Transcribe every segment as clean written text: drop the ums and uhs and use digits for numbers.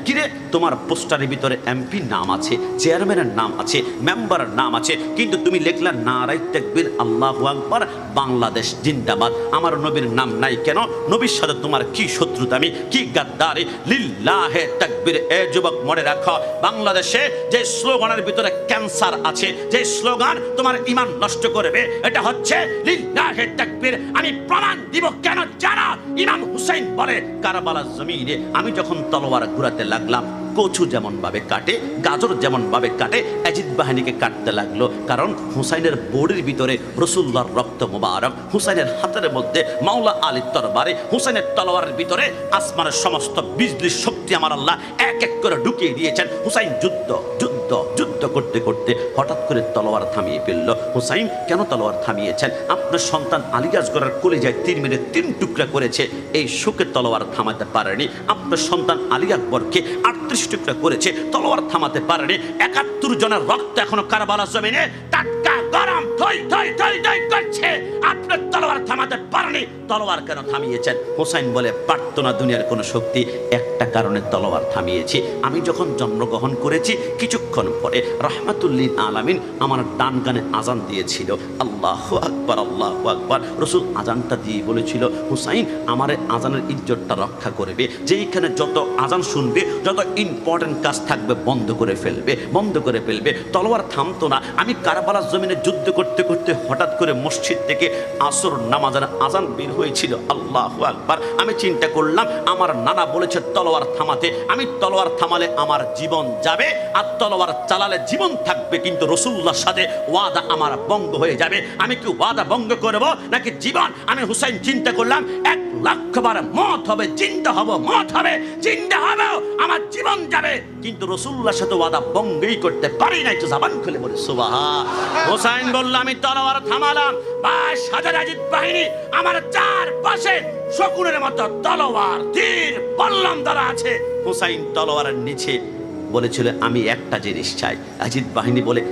কিরে তোমার পোস্টারের ভিতরে এমপি নাম আছে, চেয়ারম্যানের নাম আছে, মেম্বারের নাম আছে, কিন্তু তুমি লিখলা নারায়ে তাকবীর আল্লাহু আকবার বাংলাদেশ জিন্দাবাদ, আমার নবীর নাম নাই কেন? নবীর সাথে তোমার কি শত্রুতামি, কি গাদ্দারি? লিল্লাহে তাকবীর। এ যুবক মনে রাখো, বাংলাদেশে যে স্লোগানের ভিতরে ক্যান্সার আছে, যে স্লোগান তোমার ঈমান নষ্ট করবে, এটা হচ্ছে লিল্লাহে তাকবীর। আমি প্রমাণ দিব কেন জানো? ইমাম হুসাইন বলে কারবালার জমিনে আমি যখন তলোয়ার ঘুরাতে লাগলাম, কচু যেমন ভাবে কাটে, গাজর যেমন ভাবে কাটে, ইয়াজিদ বাহিনীকে কাটতে লাগলো। কারণ হুসাইনের বডির ভিতরে রাসূলুল্লাহর রক্ত মুবারক, হুসাইনের হাতের মধ্যে মাওলা আলীর তরবারে, হুসাইনের তলোয়ারের ভিতরে আসমানের সমস্ত বিজলির শক্তি আমার আল্লাহ এক এক করে ঢুকিয়ে দিয়েছেন। হুসাইন যুদ্ধ যুদ্ধ যুদ্ধ করতে করতে হঠাৎ করে তলোয়ার থামিয়ে ফেলল। হুসাইন কেন তলোয়ার থামিয়েছেন? আপনার সন্তান আলী আসগরের কলিজায় তীর মেরে 3 টুকরা করেছে, এই শোকে তলোয়ার থামাতে পারেনি। আপনার সন্তান আলী আকবরকে 38 টুকরা করেছে, তলোয়ার থামাতে পারেনি। 71 জনের রক্ত এখনো কারবালার জমিনে টাটকা গরম থই থই থই থই করছে, আপনার তলোয়ার থামাতে পারেনি। তলোয়ার কেন থামিয়েছেন? হুসাইন বলে পারতো না দুনিয়ার কোনো শক্তি, একটা কারণে তলোয়ার থামিয়েছি। আমি যখন জন্মগ্রহণ করেছি কিছুক্ষণ পরে রাহমাতুল্লিল আলামিন আমার ডান কানে আজান দিয়েছিল, আল্লাহু আকবার আল্লাহু আকবার। রাসূল আজানটা দিয়ে বলেছিল, হুসাইন আমার আজানের ইজ্জতটা রক্ষা করবে, যেইখানে যত আজান শুনবে, যত ইম্পর্টেন্ট কাজ থাকবে বন্ধ করে ফেলবে, বন্ধ করে ফেলবে। তলোয়ার থামতো না। আমি কারবালার জমিনে যুদ্ধ করতে করতে হঠাৎ করে মসজিদ থেকে আসর নামাজের আজান বের হয়েছিল, আল্লাহু আকবার। আমি চিন্তা করলাম আমার নানা বলেছে তলোয়ার থামাতে, আমি তলোয়ার থামালে আমার জীবন যাবে, আর তলোয়ার চালালে জীবন থাকবে, কিন্তু রাসূলুল্লাহর সাথে ওয়াদা আমার ভঙ্গ হয়ে যাবে। আমি কি ওয়াদা ভঙ্গ করব নাকি জীবন? আমি হুসাইন চিন্তা করলাম 1 লাখ বার মত হবে, জিন্দা হব, মত হবে, জিন্দা হব, আমার জীবন যাবে, কিন্তু রাসূলুল্লাহর সাথে ওয়াদা ভঙ্গই করতে পারি না। একটু জবান খুলে বলে সুবহান। হুসাইন বলল আমি তলোয়ার থামালাম, 22,000 ইয়াজিদ বাহিনী আমার চারপাশে শকুনের মতো তলোয়ার তীর বল্লম ধরা আছে। হুসাইন তলোয়ারের নিচে বলেছিল আমি একটা জিনিস চাই। ইয়াজিদ বাহিনী বলে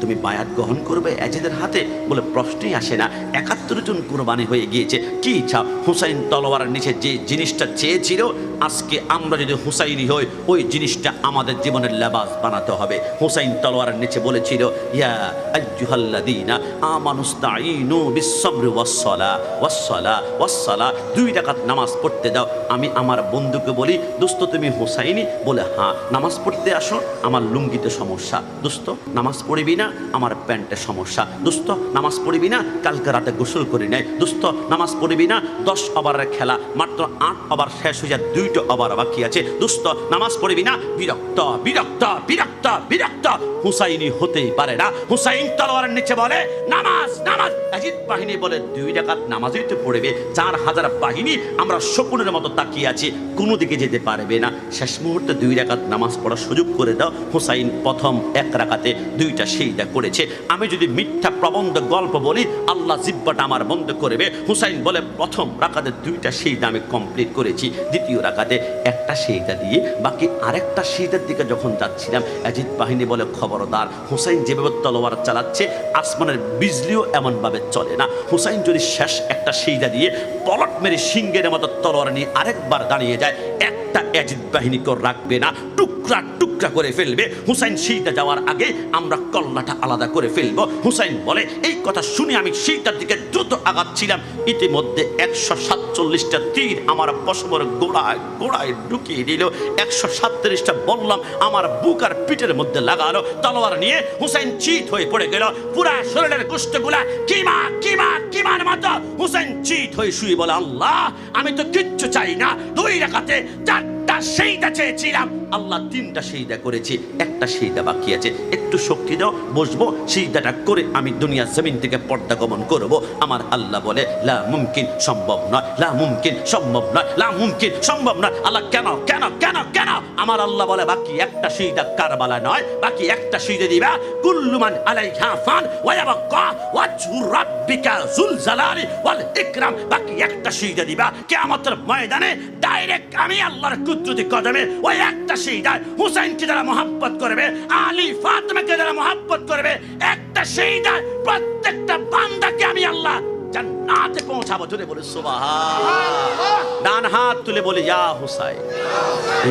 তুমি বায়াত গ্রহণ করবে ইয়াজিদের হাতে? বলে প্রশ্নই আসে না, 71 জন কুরবানি হয়ে গিয়েছে, কি চাও? হুসাইন তলোয়ারের নিচে যে জিনিসটা চেয়েছিল, আজকে আমরা যদি হুসাইনি হই ওই জিনিসটা আমাদের জীবনের লেবাস বানাতে হবে। হুসাইন তলোয়ারের নিচে বলেছিল ইয়া আইয়ুহাল্লাযীনা আমানুস্তাঈনু বিস-সাবরি ওয়াস-সালাহ ওয়াস-সালাহ ওয়াস-সালাহ। 2 রাকাত নামাজ পড়তে দাও। আমি আমার বন্ধুকে বলি, দোস্ত তুমি হুসাইনি? বলে হ্যাঁ। নামাজ পড়তে আসো? আমার লুঙ্গিতে সমস্যা। দোস্ত নামাজ পড়বি না? আমার প্যান্টে সমস্যা। দোস্ত নামাজ পড়বি না? কালকে রাতে গোসল করি নাই। দোস্ত নামাজ পড়বি না? 10 ওভারের খেলা, মাত্র 8 ওভার শেষ হয়ে যায়, 2টা ওভার বাকি আছে। দোস্ত নামাজ পড়বি না? বিরক্ত বিরক্ত বিরক্ত বিরক্ত। হুসাইনি হতেই পারে না। হুসাইন তলোয়ারের নিচে বলে নামাজ নামাজ। ইয়াজিদ বাহিনী বলে 2 রাকাত নামাজই তো পড়বে, 4000 বাহিনী আমরা শকুনের মতো তাকিয়ে আছি, কোনো দিকে যেতে পারবে না। শেষ মুহূর্তে 2 রাকাত নামাজ পড়ার সুযোগ করে দাও। হুসাইন প্রথম 1 রাকাতে 2টা সিজদা করেছে। আমি যদি মিথ্যা প্রবন্ধ গল্প বলি আল্লাহ জিহ্বাটা আমার বন্ধ করবে। হুসাইন বলে প্রথম রাকাতে 2টা সিজদা আমি কমপ্লিট করেছি, দ্বিতীয় রাকাতে 1টা সিজদা দিয়ে বাকি আরেকটা সিজদার দিকে যখন যাচ্ছিলাম, ইয়াজিদ বাহিনী বলে খবরদার, হুসাইন যেভাবে তলোয়ার চালাচ্ছে আসমানের বিজলিও এমন ভাবে চলে না। হুসাইন যদি শেষ একটা সিজদা দিয়ে পলট মেরে সিংহের মতো তলোয়ার নিয়ে আরেকবার দাঁড়িয়ে যায়, একটা ইয়াজিদ বাহিনীকে রাখবে না, টুকরা টুকরা করে ফেলবে। হুসাইন সিজদা যাওয়ার আগে আমরা কল্লাটা আলাদা করে ফেলবো। হুসাইন বলে এই কথা শুনে আমি সিজদার দিকে দ্রুত আগাচ্ছিলাম, ইতিমধ্যে 147টা তীর আমার পশমের গোড়ায় গোড়ায় ঢুকিয়ে দিল। 137টা বললাম আমার বুক আর পিঠের মধ্যে লাগালো। তলোয়ার নিয়ে হুসাইন চিত হয়ে পড়ে গেল, পুরা শরীরের গোশতগুলা কিমা কিমা কিমার মতো। হুসাইন চিত হয়ে শুয়ে বলে আল্লাহ আমি তো কিচ্ছু চাই না, 2 রাকাতে 4টা সিজদা চেয়েছিলাম, আল্লাহ 3টা সিজদা করেছি, একটা সিজদা বাকি আছে, একটু শক্তি দাও, বসবো, সিজদাটা করে আমি দুনিয়া জমিন থেকে পর্দা গমন করব। আমার আল্লাহ বলে লা মুমকিন, সম্ভব নয়, লা মুমকিন, সম্ভব নয়, লা মুমকিন, সম্ভব নয়। আল্লাহ কেন কেন কেন কেন? আমার আল্লাহ বলে বাকি একটা সিজদা কারবালা নয়, বাকি একটা সিজদা দিবা কুল্লু মান আলাইহা ফান ওয়া ইয়াবকা ওয়াজহু রাব্বিকা যুল জালালি ওয়াল ইকরাম। বাকি একটা সিজদা দিবা কিয়ামতের ময়দানে ডাইরেক্ট আমি আল্লাহর কুদরতি কদমে। ওই একটা সিজদা হুসাইনকে যারা মহব্বত করবে, আলী ফাতেমাকে যারা মহব্বত করবে, একটা সিজদা প্রত্যেকটা বান্দাকে আমি আল্লাহ জান্নাতে পৌঁছাবো। জোরে বলে সুবহানাল্লাহ। ডান হাত তুলে বলে ইয়া হুসাইন,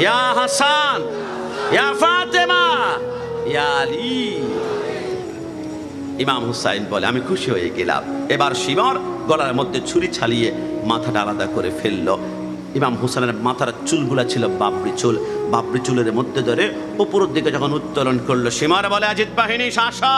ইয়া হাসান, ইয়া ফাতেমা, ইয়া আলী। ইমাম হুসাইন বলে আমি খুশি হয়ে গেলাম। এবার শিমর গলার মধ্যে ছুরি ছালিয়ে মাথাটা আলাদা করে ফেললো। ইমাম হুসাইনের মাথার চুলগুলা ছিল বাবরি চুল, বাবরি চুলের মধ্যে ধরে উপরের দিকে যখন উত্তোলন করলো, শিমর বলে আজিদ বাহিনী শাসা,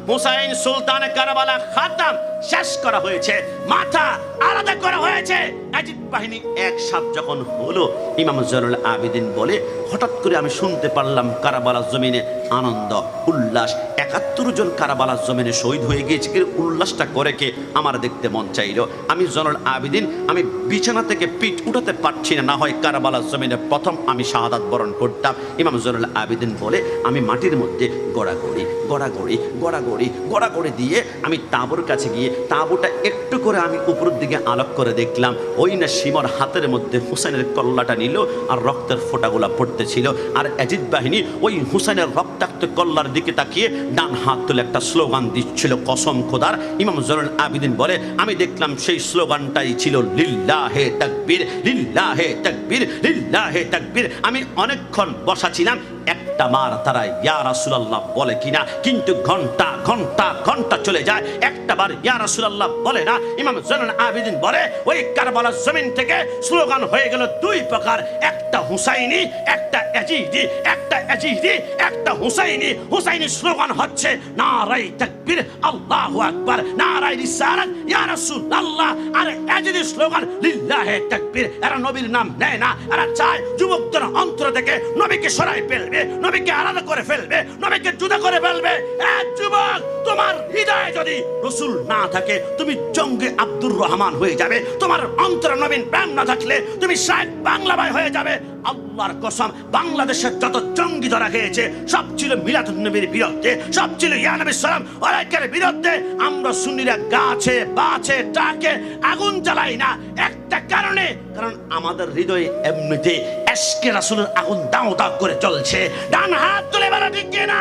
হুসাইন সুলতান কারবালা খাতাম, শেষ করা হয়েছে, মাথা আলাদা করা হয়েছে। আজিদ বাহিনী একসাথ যখন হলো, ইমাম জয়নুল আবেদিন বলে হঠাৎ করে আমি শুনতে পারলাম কারবালার জমিনে আনন্দ উল্লাস। ৭১ জন কারবালার জমিনে শহীদ হয়ে গিয়েছে, কিন্তু উল্লাসটা করে কে আমার দেখতে মন চাইলো। আমি জয়নুল আবেদিন আমি বিছানা থেকে পিঠ উঠাতে পারছি না, না হয় কারবালার জমিনে প্রথম আমি শাহাদাত বরণ করতাম। ইমাম জয়নুল আবেদিন বলে আমি মাটির মধ্যে গড়াগড়ি গড়াগড়ি গড়াগড়ি গড়াগড়ি দিয়ে আমি তাঁবুর কাছে গিয়ে তাঁবুটা একটু করে আমি উপরের দিকে আলোক করে দেখলাম, ওই না শিমর হাতের মধ্যে হুসাইনের কল্লাটা নিল আর রক্তের ফোঁটাগুলা পড়তেছিল। আর আজিদ বাহিনী ওই হুসাইনের রক্তাক্ত কল্লার দিকে তাকিয়ে ডান হাত তুলে একটা স্লোগান দিচ্ছিল কসম খোদার। ইমাম জয়নুল আবেদিন বলে আমি দেখলাম সেই স্লোগানটাই ছিল লিল্লাহে তাকবীর, লিল্লাহে তাকবীর, লিল্লাহে তাকবীর। আমি অনেকক্ষণ বসা ছিলাম, একটা মার তারা ইয়া রাসূলুল্লাহ বলে কিনা, কিন্তু ঘন্টা ঘন্টা ঘন্টা চলে যায়, একটা বার ইয়া রাসূলুল্লাহ বলে না। ইমাম জয়নুল আবেদিন বলে ওই কারবালার জমিন থেকে স্লোগান হয়ে গেল দুই প্রকার, একটা হুসাইনি, একটা ইয়াজিদি, একটা ইয়াজিদি, একটা হুসাইনি। হুসাইনি স্লোগান হচ্ছে নারাই তাকবীর, আল্লাহু আকবার, নারাই রিসালাত, ইয়া রাসূলুল্লাহ। আর ইয়াজিদি স্লোগান লিল্লাহে তাকবীর। এরা নবীর নাম নেয় না, এরা চায় যুবকদের অন্তর থেকে নবীকে সরাই ফেলবে, নবীকে আলাদা করে ফেলবে, নবীকে জুদা করে ফেলবে। এক যুবক, তোমার হৃদয়ে যদি রাসূল না থাকে তুমি জঙ্গে আব্দুর রহমান হয়ে যাবে। তোমার অন্তরে নবীন প্রেম না থাকলে তুমি শায়েখ বাংলা ভাই হয়ে যাবে। আল্লাহর কসম, বাংলাদেশের যত জঙ্গি ধরা খেয়েছে সব ছিল মিলাদুন নবীর বিরুদ্ধে, সব ছিল ইয়া নবী সাল্লাম আলাইহির বিরুদ্ধে। আমরা সুন্নিরা গাছে বাছে টাকে আগুন জ্বালাই না একটা কারণে, কারণ আমাদের হৃদয়ে এমনিতে এশকে রাসূলের আগুন দাও দাও করে চলছে। ডান হাত তুলে বলা ঠিক কিনা?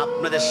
আপনাদের